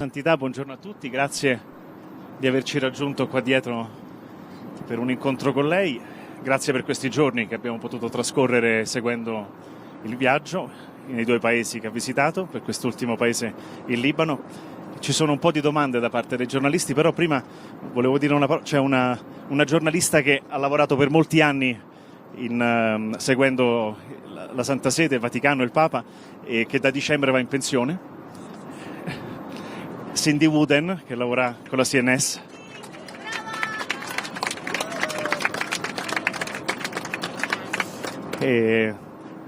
Santità, buongiorno a tutti, grazie di averci raggiunto qua dietro per un incontro con lei, grazie per questi giorni che abbiamo potuto trascorrere seguendo il viaggio nei due paesi che ha visitato, per quest'ultimo paese il Libano. Ci sono un po' di domande da parte dei giornalisti, però prima volevo dire una parola. C'è una giornalista che ha lavorato per molti anni seguendo la Santa Sede, il Vaticano e il Papa, e che da dicembre va in pensione. Cindy Wooden, che lavora con la CNS. E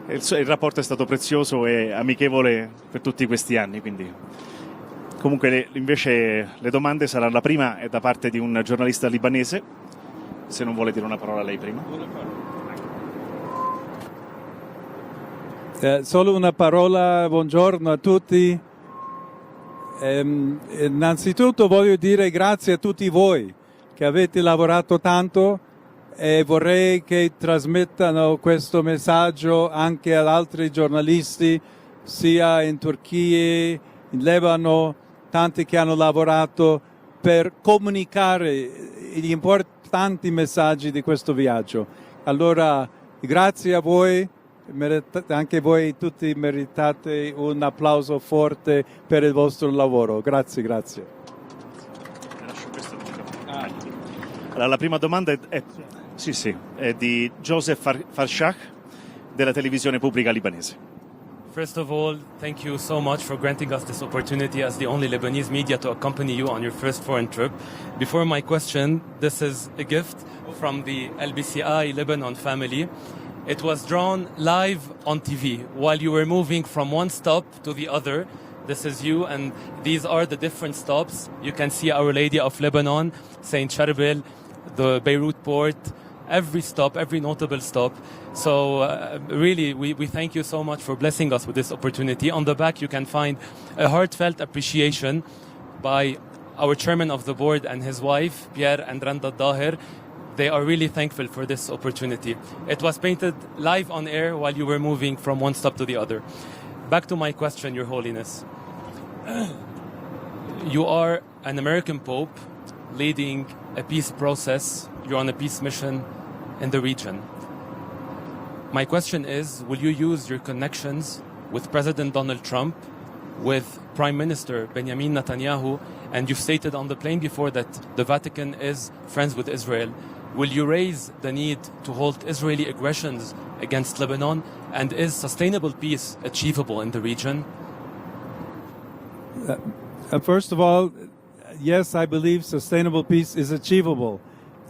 il rapporto è stato prezioso e amichevole per tutti questi anni, quindi comunque invece le domande saranno, la prima è da parte di un giornalista libanese, se non vuole dire una parola lei prima. Solo una parola, buongiorno a tutti. Innanzitutto voglio dire grazie a tutti voi che avete lavorato tanto e vorrei che trasmettano questo messaggio anche ad altri giornalisti, sia in Turchia, in Libano, tanti che hanno lavorato per comunicare gli importanti messaggi di questo viaggio. Allora, grazie a voi. Anche voi tutti meritate un applauso forte per il vostro lavoro. Grazie. Allora, la prima domanda è di Joseph Farshak della televisione pubblica libanese. First of all, thank you so much for granting us this opportunity as the only Lebanese media to accompany you on your first foreign trip. Before my question, this is a gift from the LBCI Lebanon family. It was drawn live on TV while you were moving from one stop to the other. This is you, and these are the different stops. You can see Our Lady of Lebanon, Saint Charbel, the Beirut port, every stop, every notable stop. So really, we thank you so much for blessing us with this opportunity. On the back, you can find a heartfelt appreciation by our chairman of the board and his wife, Pierre and Randa Daher. They are really thankful for this opportunity. It was painted live on air while you were moving from one stop to the other. Back to my question, Your Holiness. You are an American Pope leading a peace process. You're on a peace mission in the region. My question is, will you use your connections with President Donald Trump, with Prime Minister Benjamin Netanyahu, and you've stated on the plane before that the Vatican is friends with Israel. Will you raise the need to halt Israeli aggressions against Lebanon? And is sustainable peace achievable in the region? First of all, yes, I believe sustainable peace is achievable.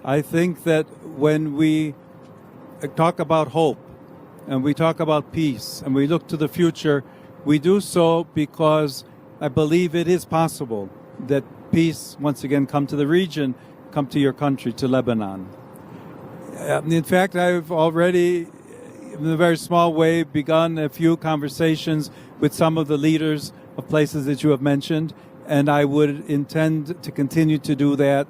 I think that when we talk about hope and we talk about peace and we look to the future, we do so because I believe it is possible that peace once again come to the region, come to your country, to Lebanon. In fact, I've already, in a very small way, begun a few conversations with some of the leaders of places that you have mentioned, and I would intend to continue to do that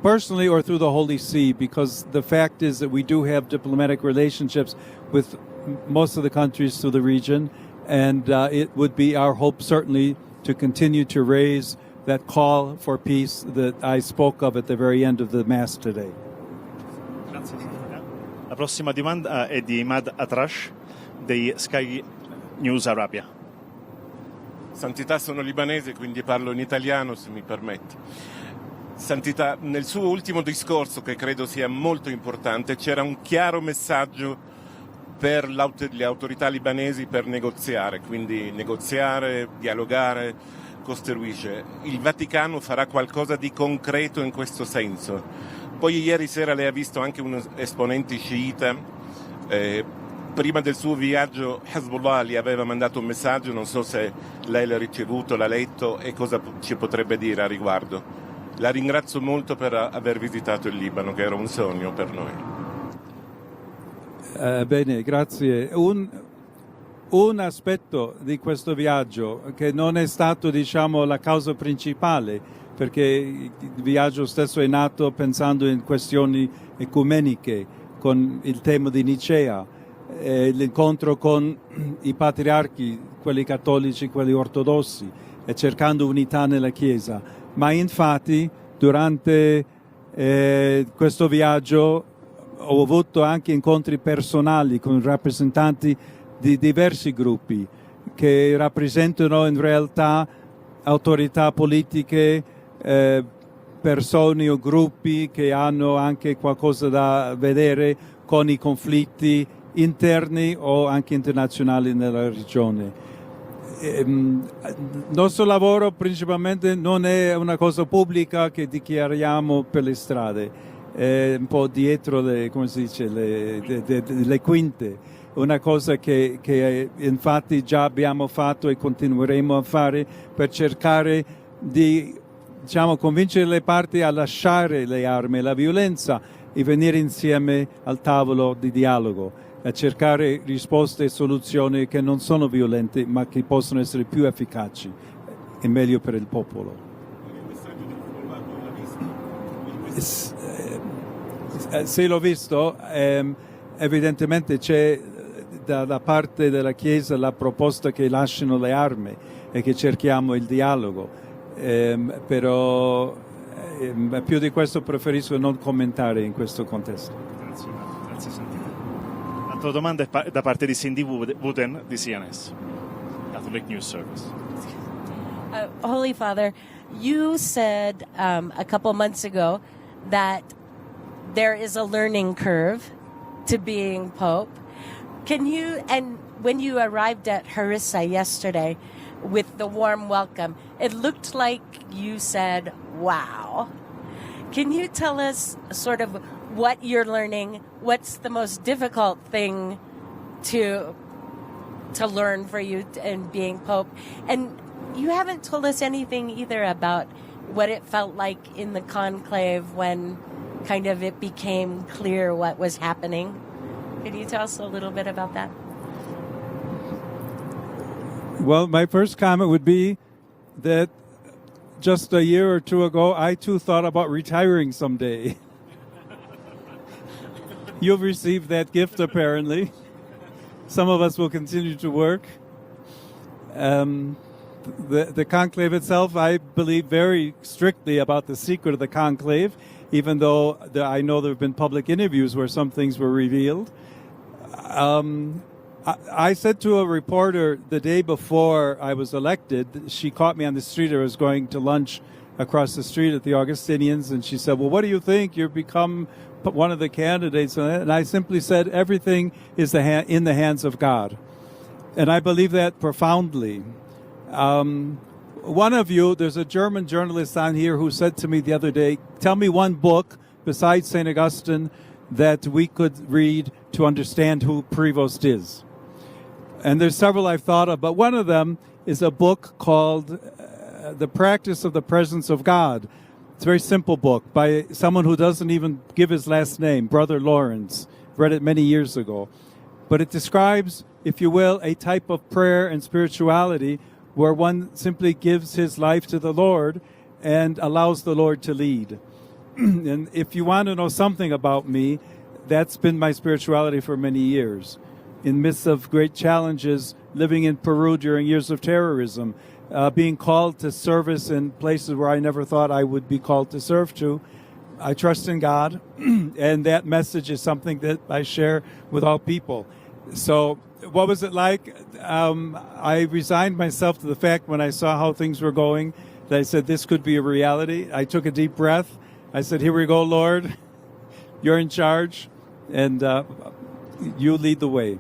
personally or through the Holy See, because the fact is that we do have diplomatic relationships with most of the countries through the region, and it would be our hope certainly to continue to raise that call for peace that I spoke of at the very end of the Mass today. Grazie. La prossima domanda è di Imad Atrash dei Sky News Arabia. Santità, sono libanese, quindi parlo in italiano, se mi permette. Santità, nel suo ultimo discorso, che credo sia molto importante, c'era un chiaro messaggio per le autorità libanesi per negoziare, quindi negoziare, dialogare, costruisce. Il Vaticano farà qualcosa di concreto in questo senso. Poi ieri sera lei ha visto anche un esponente sciita, prima del suo viaggio Hezbollah gli aveva mandato un messaggio, non so se lei l'ha ricevuto, l'ha letto e cosa ci potrebbe dire a riguardo. La ringrazio molto per aver visitato il Libano, che era un sogno per noi. Bene, grazie. Un aspetto di questo viaggio che non è stato, diciamo, la causa principale, perché il viaggio stesso è nato pensando in questioni ecumeniche, con il tema di Nicea, l'incontro con i patriarchi, quelli cattolici, quelli ortodossi, e cercando unità nella Chiesa. Ma infatti durante questo viaggio ho avuto anche incontri personali con rappresentanti di diversi gruppi che rappresentano in realtà autorità politiche, persone o gruppi che hanno anche qualcosa da vedere con i conflitti interni o anche internazionali nella regione. Il nostro lavoro principalmente non è una cosa pubblica che dichiariamo per le strade, è un po' dietro le, come si dice, le quinte, una cosa che infatti già abbiamo fatto e continueremo a fare per cercare di, diciamo, convincere le parti a lasciare le armi e la violenza e venire insieme al tavolo di dialogo, a cercare risposte e soluzioni che non sono violente ma che possono essere più efficaci e meglio per il popolo. Se l'ho visto, evidentemente c'è da parte della Chiesa la proposta che lasciano le armi e che cerchiamo il dialogo, però più di questo preferisco non commentare in questo contesto. Grazie Santità. Altra domanda è da parte di Cindy Wooden di CNS, Catholic News Service. Holy Father, you said a couple months ago that there is a learning curve to being Pope. Can you, and when you arrived at Harissa yesterday with the warm welcome, it looked like you said, wow. Can you tell us sort of what you're learning? What's the most difficult thing to learn for you in being Pope? And you haven't told us anything either about what it felt like in the conclave when kind of it became clear what was happening. Could you tell us a little bit about that? Well, my first comment would be that just a year or two ago, I too thought about retiring someday. You've received that gift, apparently. Some of us will continue to work. The conclave itself, I believe very strictly about the secret of the conclave, even though I know there have been public interviews where some things were revealed. I said to a reporter the day before I was elected, she caught me on the street. I was going to lunch across the street at the Augustinians, and she said, well, what do you think? You've become one of the candidates. And I simply said, everything is in the hands of God. And I believe that profoundly. One of you, there's a German journalist on here who said to me the other day, tell me one book besides St. Augustine that we could read to understand who Prevost is. And there's several I've thought of, but one of them is a book called The Practice of the Presence of God. It's a very simple book by someone who doesn't even give his last name, Brother Lawrence. Read it many years ago. But it describes, if you will, a type of prayer and spirituality where one simply gives his life to the Lord and allows the Lord to lead. And if you want to know something about me, that's been my spirituality for many years. In midst of great challenges, living in Peru during years of terrorism, being called to service in places where I never thought I would be called to serve to, I trust in God, and that message is something that I share with all people. So what was it like? I resigned myself to the fact when I saw how things were going that I said this could be a reality. I took a deep breath. I said, here we go, Lord. You're in charge, and you lead the way.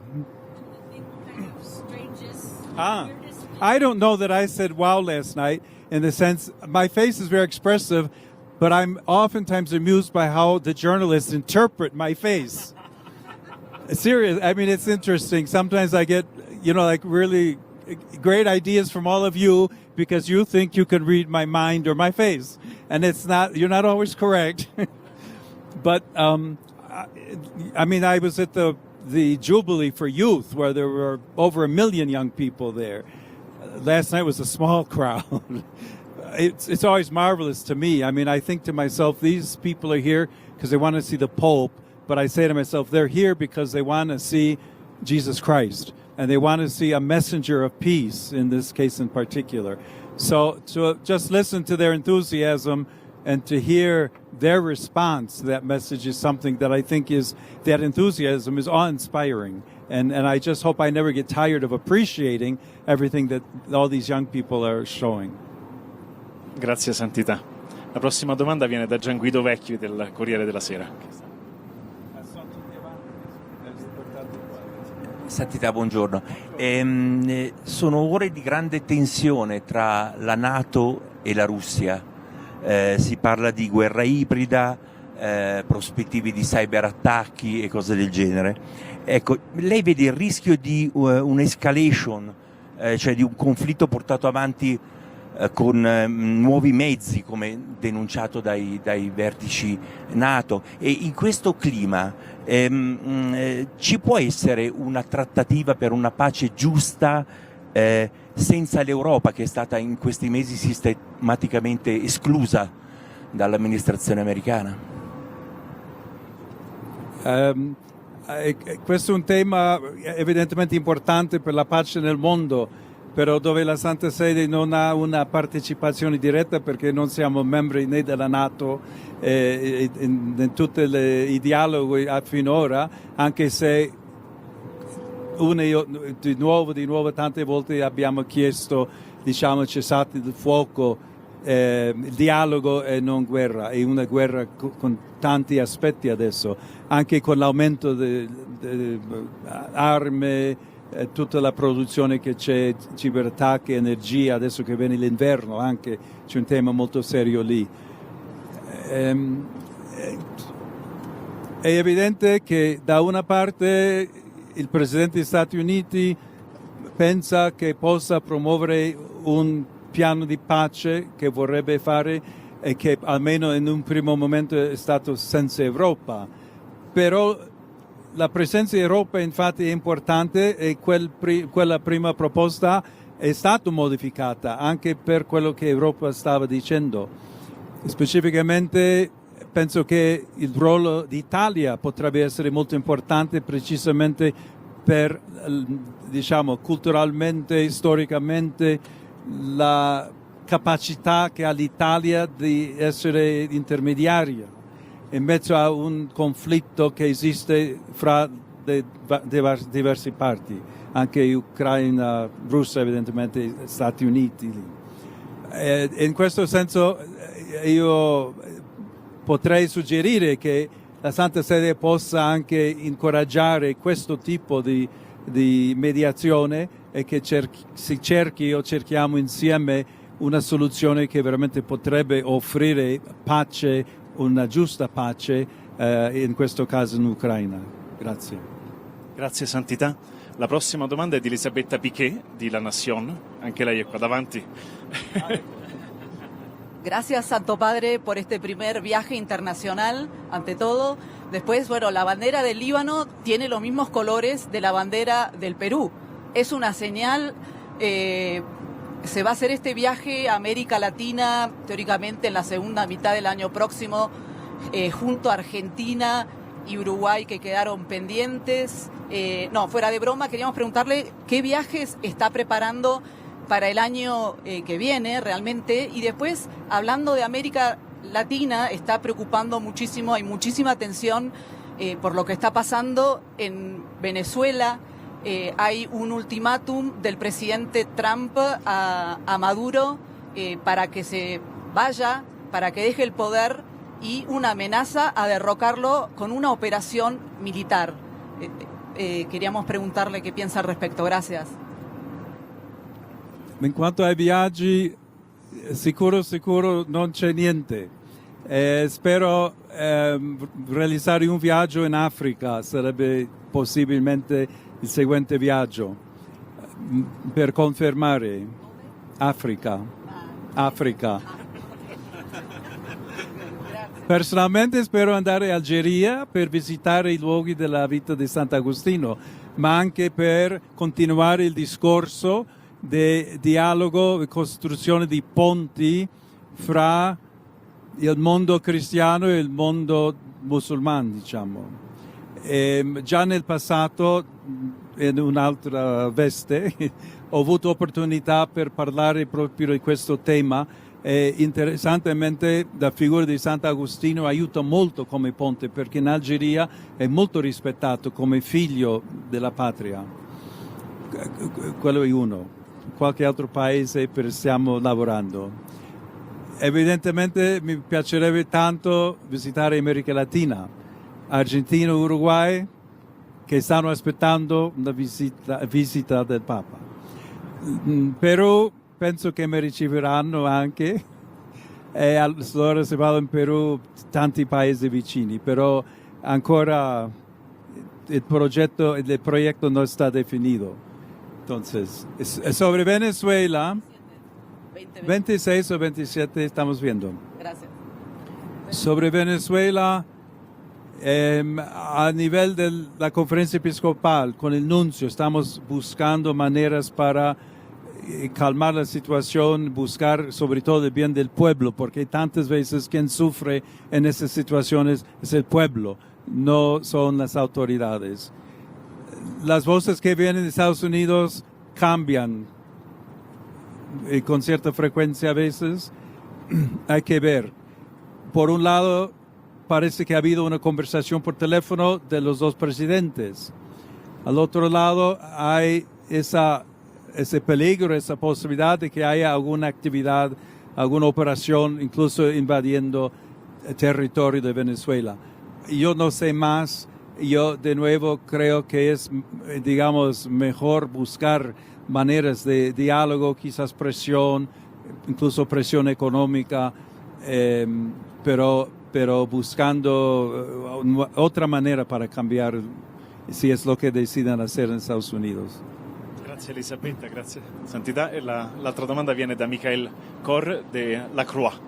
I don't know that I said wow last night in the sense my face is very expressive, but I'm oftentimes amused by how the journalists interpret my face. Serious. I mean, it's interesting. Sometimes I get, like really great ideas from all of you because you think you can read my mind or my face. And you're not always correct. But, I was at the Jubilee for Youth where there were over 1 million young people there. Last night was a small crowd. It's always marvelous to me. I mean, I think to myself, these people are here because they want to see the Pope. But I say to myself, they're here because they want to see Jesus Christ. And they want to see a messenger of peace, in this case in particular. So to just listen to their enthusiasm and to hear their response to that message is something that I think that enthusiasm is awe-inspiring. And I just hope I never get tired of appreciating everything that all these young people are showing. Grazie Santità. La prossima domanda viene da Gian Guido Vecchi del Corriere della Sera. Santità, buongiorno. Sono ore di grande tensione tra la NATO e la Russia. Si parla di guerra ibrida, prospettive di cyberattacchi e cose del genere. Ecco, lei vede il rischio di un'escalation, cioè di un conflitto portato avanti con nuovi mezzi, come denunciato dai vertici NATO, e in questo clima ci può essere una trattativa per una pace giusta senza l'Europa, che è stata in questi mesi sistematicamente esclusa dall'amministrazione americana? Questo è un tema evidentemente importante per la pace nel mondo, però dove la Santa Sede non ha una partecipazione diretta perché non siamo membri né della NATO in tutti i dialoghi finora, anche se di nuovo tante volte abbiamo chiesto, diciamo, cessate il fuoco, il dialogo e non guerra. È una guerra con tanti aspetti adesso, anche con l'aumento di armi, tutta la produzione che c'è, ciberattacchi, energia, adesso che viene l'inverno anche c'è un tema molto serio lì. È evidente che da una parte il Presidente degli Stati Uniti pensa che possa promuovere un piano di pace che vorrebbe fare e che almeno in un primo momento è stato senza Europa, però la presenza di Europa infatti è importante e quella prima proposta è stata modificata anche per quello che Europa stava dicendo. Specificamente penso che il ruolo d'Italia potrebbe essere molto importante precisamente per, diciamo, culturalmente, storicamente, la capacità che ha l'Italia di essere intermediaria in mezzo a un conflitto che esiste fra diverse parti, anche Ucraina, Russia, evidentemente, Stati Uniti. In questo senso io potrei suggerire che la Santa Sede possa anche incoraggiare questo tipo di mediazione e che si cerchi o cerchiamo insieme una soluzione che veramente potrebbe offrire pace, una giusta pace, in questo caso in Ucraina. Grazie. Grazie Santità. La prossima domanda è di Elisabetta Piquet di La Nación. Anche lei è qua davanti. Gracias, Santo Padre, por este primer viaje internacional, ante todo. Después, bueno, la bandera del Líbano tiene los mismos colores de la bandera del Perú. Es una señal. Se va a hacer este viaje a América Latina, teóricamente en la segunda mitad del año próximo, junto a Argentina y Uruguay, que quedaron pendientes. No, fuera de broma, queríamos preguntarle qué viajes está preparando para el año que viene realmente. Y después, hablando de América Latina, está preocupando muchísimo, hay muchísima tensión por lo que está pasando en Venezuela. Hay un ultimátum del presidente Trump a Maduro para que se vaya, para que deje el poder, y una amenaza a derrocarlo con una operación militar. Queríamos preguntarle qué piensa al respecto. Gracias. In quanto ai viaggi, sicuro non c'è niente. Spero realizzare un viaggio in Africa, sarebbe possibilmente il seguente viaggio, per confermare Africa. Personalmente spero andare in Algeria per visitare i luoghi della vita di Sant'Agostino, ma anche per continuare il discorso di dialogo e costruzione di ponti fra il mondo cristiano e il mondo musulmano, diciamo. Già nel passato, in un'altra veste, ho avuto opportunità per parlare proprio di questo tema e interessantemente la figura di Sant'Agostino aiuta molto come ponte perché in Algeria è molto rispettato come figlio della patria. Quello è uno. Qualche altro paese stiamo lavorando. Evidentemente mi piacerebbe tanto visitare America Latina, Argentina e Uruguay, che stanno aspettando la visita del Papa. Perù penso che mi riceveranno anche, e allora se vado in Perù tanti paesi vicini, però ancora il proyecto no está definido. Entonces, sobre Venezuela, 26 o 27 estamos viendo. Gracias. Sobre Venezuela, a nivel de la conferencia episcopal, con el nuncio, estamos buscando maneras para calmar la situación, buscar sobre todo el bien del pueblo, porque tantas veces quien sufre en esas situaciones es el pueblo, no son las autoridades. Las voces que vienen de Estados Unidos cambian con cierta frecuencia a veces. Hay que ver. Por un lado, parece que ha habido una conversación por teléfono de los dos presidentes. Al otro lado, hay ese peligro, esa posibilidad de que haya alguna actividad, alguna operación, incluso invadiendo el territorio de Venezuela. Yo no sé más. Yo de nuevo creo que es, digamos, mejor buscar maneras de diálogo, quizás presión, incluso presión económica, pero buscando otra manera para cambiar, si es lo que decidan hacer en Estados Unidos. Grazie Elisabetta, grazie Santità. E l'altra domanda viene da Michael Cor de La Croix.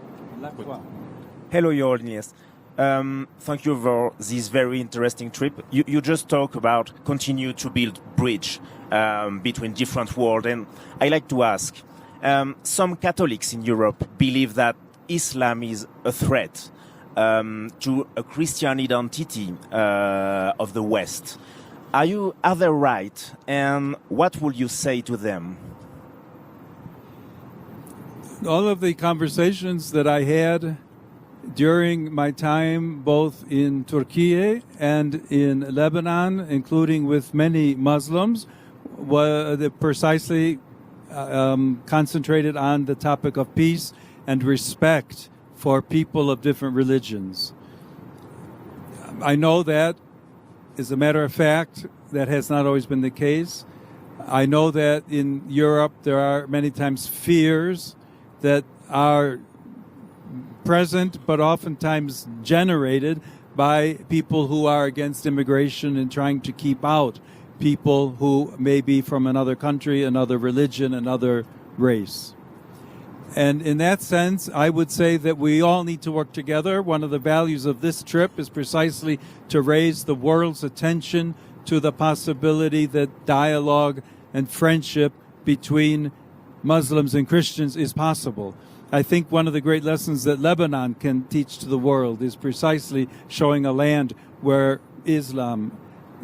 Hello, Your Holiness. Thank you for this very interesting trip. You just talk about continue to build bridge between different worlds, and I like to ask, some Catholics in Europe believe that Islam is a threat to a Christian identity of the West. Are they right, and what would you say to them? All of the conversations that I had during my time both in Turkey and in Lebanon, including with many Muslims, were precisely concentrated on the topic of peace and respect for people of different religions. I know that, as a matter of fact, that has not always been the case. I know that in Europe there are many times fears that are present but oftentimes generated by people who are against immigration and trying to keep out people who may be from another country, another religion, another race. And in that sense, I would say that we all need to work together. One of the values of this trip is precisely to raise the world's attention to the possibility that dialogue and friendship between Muslims and Christians is possible. I think one of the great lessons that Lebanon can teach to the world is precisely showing a land where Islam,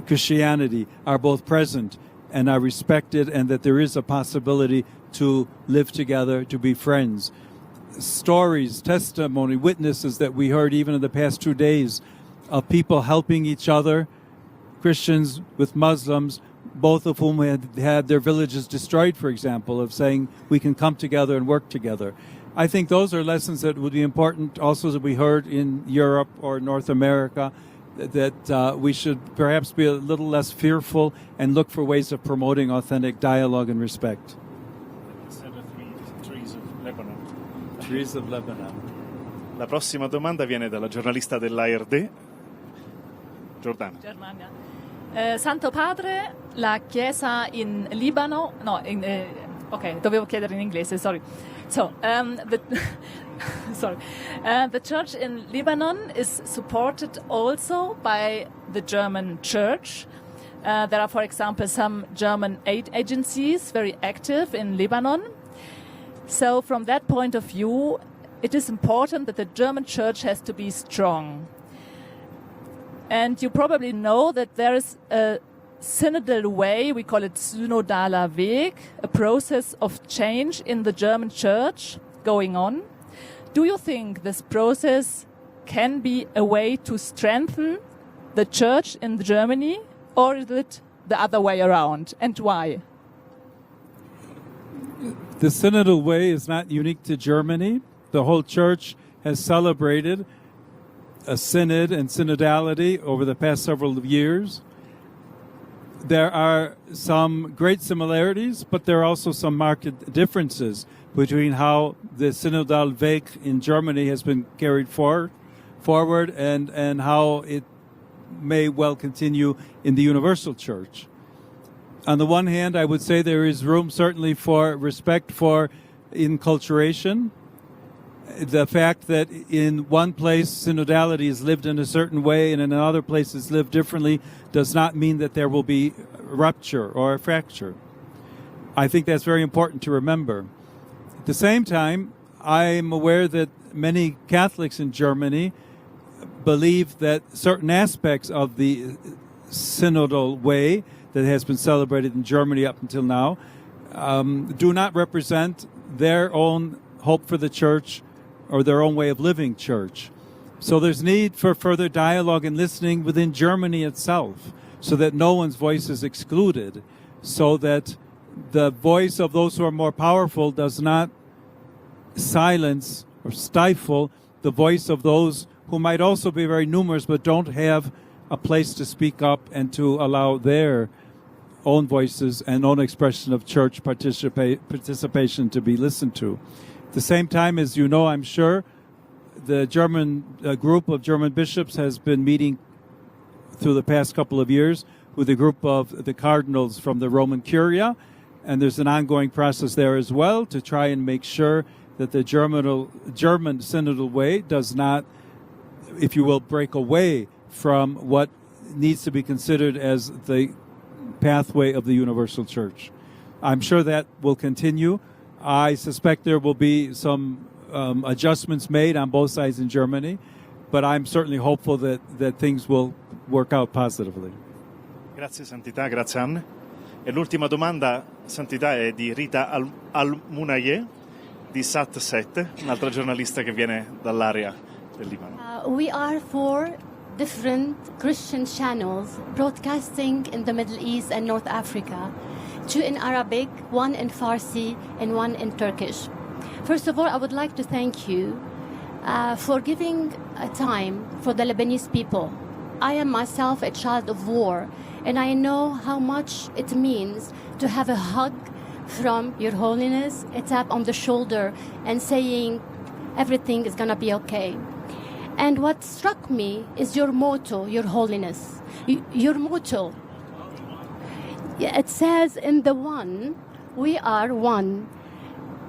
Christianity are both present and are respected, and that there is a possibility to live together, to be friends. Stories, testimony, witnesses that we heard even in the past 2 days of people helping each other, Christians with Muslims, both of whom had their villages destroyed, for example, of saying we can come together and work together. I think those are lessons that would be important also that we heard in Europe or North America, that we should perhaps be a little less fearful and look for ways of promoting authentic dialogue and respect. Trees of Lebanon. La prossima domanda viene dalla giornalista dell'ARD, Giordana. Germania. Santo Padre, la Chiesa in Libano, ok, dovevo chiedere in inglese, sorry. So, the church in Lebanon is supported also by the German church. There are, for example, some German aid agencies very active in Lebanon. So from that point of view, it is important that the German church has to be strong. And you probably know that there is a synodal way, we call it Synodaler Weg, a process of change in the German church going on. Do you think this process can be a way to strengthen the church in Germany, or is it the other way around, and why? The synodal way is not unique to Germany. The whole church has celebrated a synod and synodality over the past several years. There are some great similarities, but there are also some marked differences between how the Synodal Weg in Germany has been carried forward and how it may well continue in the universal church. On the one hand, I would say there is room certainly for respect for enculturation. The fact that in one place synodality is lived in a certain way and in another place is lived differently does not mean that there will be rupture or a fracture. I think that's very important to remember. At the same time, I'm aware that many Catholics in Germany believe that certain aspects of the synodal way that has been celebrated in Germany up until now do not represent their own hope for the church or their own way of living church. So there's need for further dialogue and listening within Germany itself so that no one's voice is excluded, so that the voice of those who are more powerful does not silence or stifle the voice of those who might also be very numerous but don't have a place to speak up and to allow their own voices and own expression of church participation to be listened to. At the same time, as you know, I'm sure, the German group of German bishops has been meeting through the past couple of years with a group of the cardinals from the Roman Curia, and there's an ongoing process there as well to try and make sure that the German synodal way does not, if you will, break away from what needs to be considered as the pathway of the universal church. I'm sure that will continue. I suspect there will be some adjustments made on both sides in Germany, but I'm certainly hopeful that things will work out positively. Grazie Santità, grazie Anne. E l'ultima domanda, Santità, è di Rita Al-Munaye di Sat7, un'altra giornalista che viene dall'area del Libano. We are 4 different Christian channels broadcasting in the Middle East and North Africa, 2 in Arabic, 1 in Farsi, and 1 in Turkish. First of all, I would like to thank you for giving a time for the Lebanese people. I am myself a child of war, and I know how much it means to have a hug from Your Holiness, a tap on the shoulder, and saying everything is going to be okay. And what struck me is your motto, Your Holiness. Your motto. It says in the one, we are one.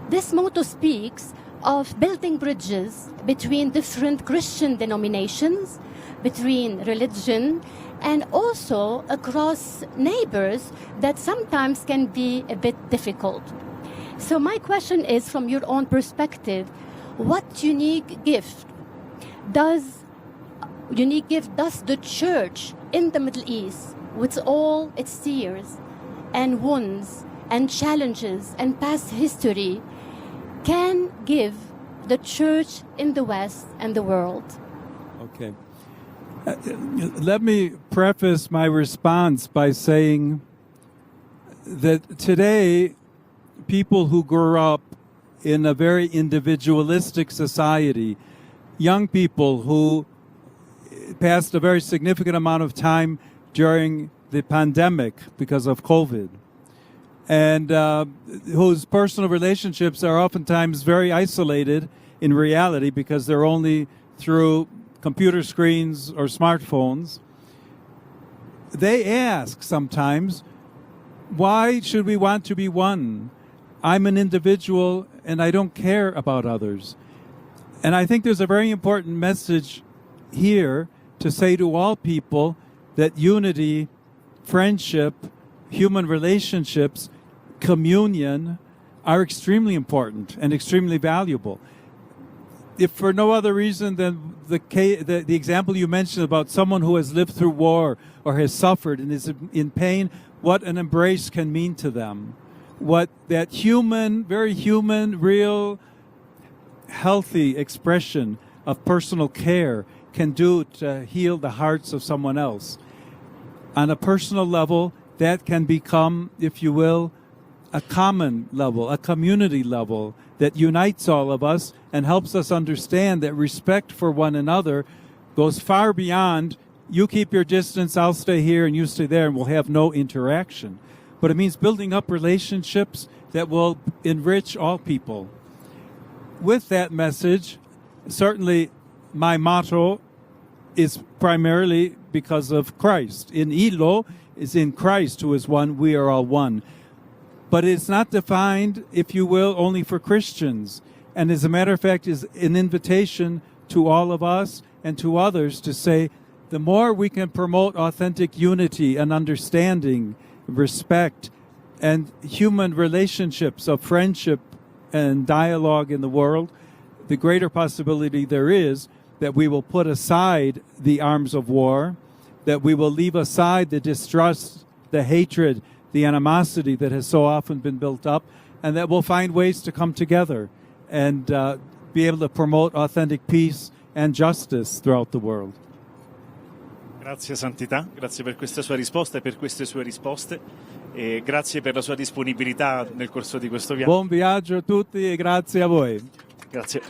This motto speaks of building bridges between different Christian denominations, between religion, and also across neighbors that sometimes can be a bit difficult. So my question is, from your own perspective, what unique gift does the church in the Middle East, with all its tears and wounds and challenges and past history, can give the church in the West and the world? Okay. Let me preface my response by saying that today, people who grew up in a very individualistic society, young people who passed a very significant amount of time during the pandemic because of COVID, and whose personal relationships are oftentimes very isolated in reality because they're only through computer screens or smartphones. They ask sometimes, why should we want to be one? I'm an individual and I don't care about others. And I think there's a very important message here to say to all people that unity, friendship, human relationships, communion are extremely important and extremely valuable. if for no other reason than the example you mentioned about someone who has lived through war or has suffered and is in pain, what an embrace can mean to them. What that human, very human, real, healthy expression of personal care can do to heal the hearts of someone else. On a personal level, that can become, if you will, a common level, a community level that unites all of us and helps us understand that respect for one another goes far beyond you keep your distance, I'll stay here and you stay there, and we'll have no interaction. But it means building up relationships that will enrich all people. With that message, certainly my motto is primarily because of Christ. In Ilo is in Christ, who is one, we are all one. But it's not defined, if you will, only for Christians. And as a matter of fact, is an invitation to all of us and to others to say, the more we can promote authentic unity and understanding, respect, and human relationships of friendship and dialogue in the world, the greater possibility there is that we will put aside the arms of war, that we will leave aside the distrust, the hatred, the animosity that has so often been built up, and that we'll find ways to come together and be able to promote authentic peace and justice throughout the world. Grazie Santità, grazie per questa sua risposta e per queste sue risposte e grazie per la sua disponibilità nel corso di questo viaggio. Buon viaggio a tutti e grazie a voi. Grazie.